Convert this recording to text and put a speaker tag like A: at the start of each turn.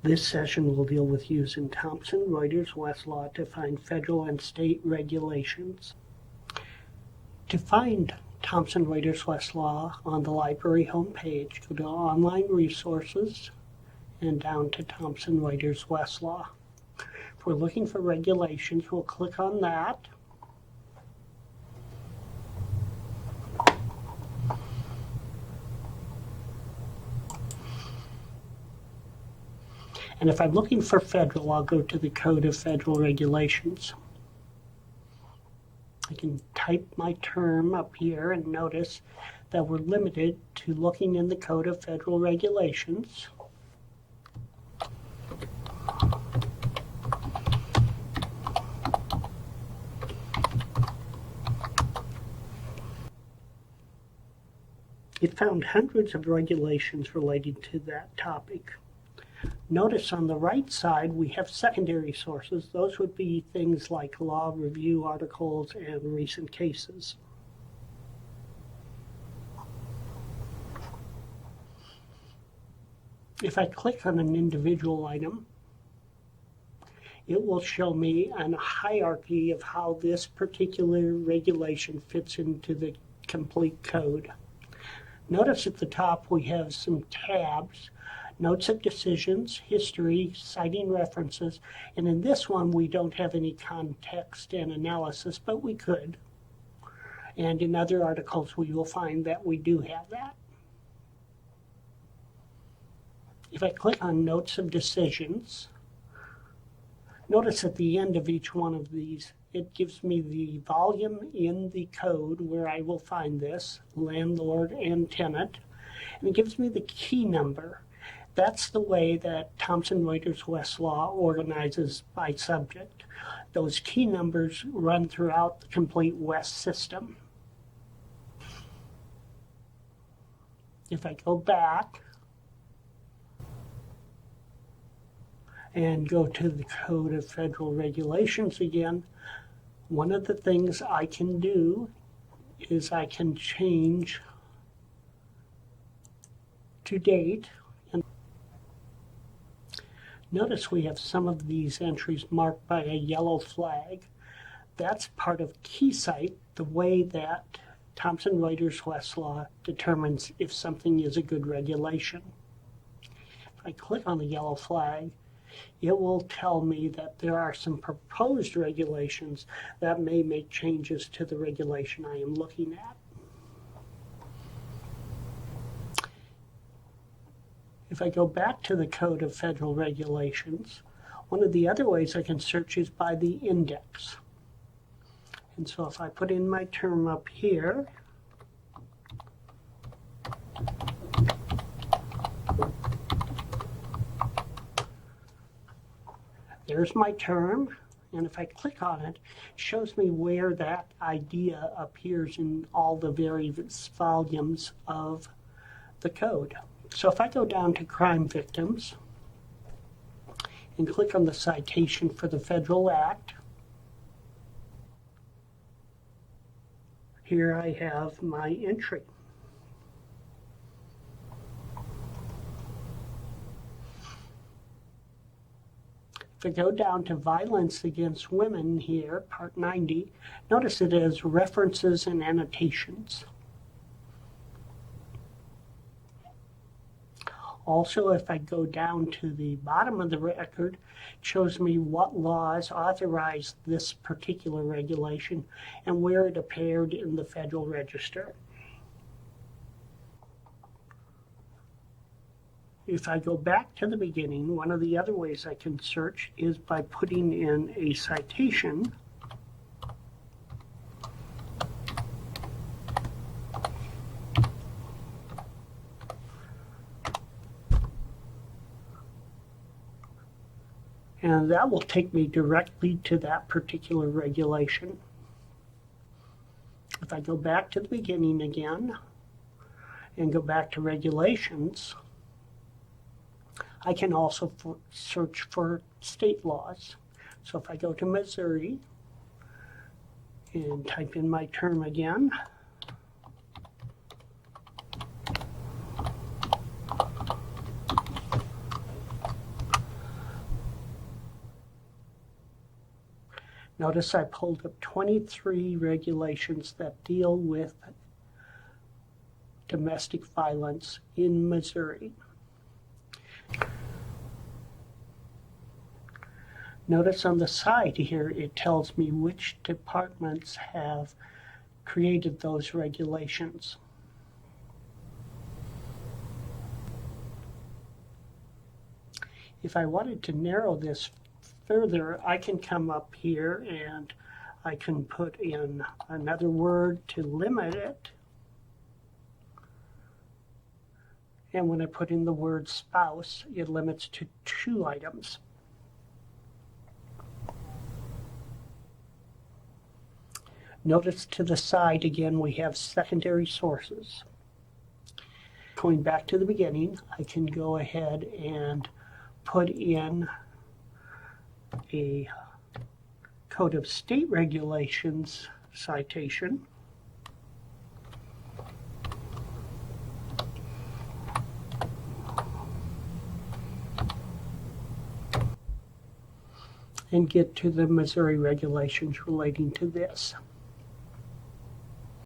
A: This session will deal with using Thomson Reuters Westlaw to find federal and state regulations. To find Thomson Reuters Westlaw on the library homepage, go to Online Resources and down to Thomson Reuters Westlaw. If we're looking for regulations, we'll click on that. And if I'm looking for federal, I'll go to the Code of Federal Regulations. I can type my term up here and notice that we're limited to looking in the Code of Federal Regulations. It found hundreds of regulations related to that topic. Notice on the right side we have secondary sources. Those would be things like law review articles and recent cases. If I click on an individual item, it will show me a hierarchy of how this particular regulation fits into the complete code. Notice at the top we have some tabs. Notes of decisions, history, citing references, and in this one we don't have any context and analysis, but we could. And in other articles we will find that we do have that. If I click on Notes of Decisions, notice at the end of each one of these it gives me the volume in the code where I will find this, landlord and tenant, and it gives me the key number. That's the way that Thomson Reuters Westlaw organizes by subject. Those key numbers run throughout the complete West system. If I go back and go to the Code of Federal Regulations again, one of the things I can do is I can change to date. Notice we have some of these entries marked by a yellow flag. That's part of KeyCite, the way that Thomson Reuters Westlaw determines if something is a good regulation. If I click on the yellow flag, it will tell me that there are some proposed regulations that may make changes to the regulation I am looking at. If I go back to the Code of Federal Regulations, one of the other ways I can search is by the index. And so if I put in my term up here, there's my term, and if I click on it, it shows me where that idea appears in all the various volumes of the code. So if I go down to crime victims and click on the citation for the Federal Act, here I have my entry. If I go down to violence against women here, Part 90, notice it has references and annotations. Also, if I go down to the bottom of the record, it shows me what laws authorize this particular regulation and where it appeared in the Federal Register. If I go back to the beginning, one of the other ways I can search is by putting in a citation. And that will take me directly to that particular regulation. If I go back to the beginning again and go back to regulations, I can also search for state laws. So if I go to Missouri and type in my term again, Notice I pulled up 23 regulations that deal with domestic violence in Missouri. Notice on the side here, it tells me which departments have created those regulations. If I wanted to narrow this further, I can come up here and I can put in another word to limit it. And when I put in the word spouse, it limits to 2 items. Notice to the side again we have secondary sources. Going back to the beginning, I can go ahead and put in a Code of State Regulations citation. And get to the Missouri regulations relating to this.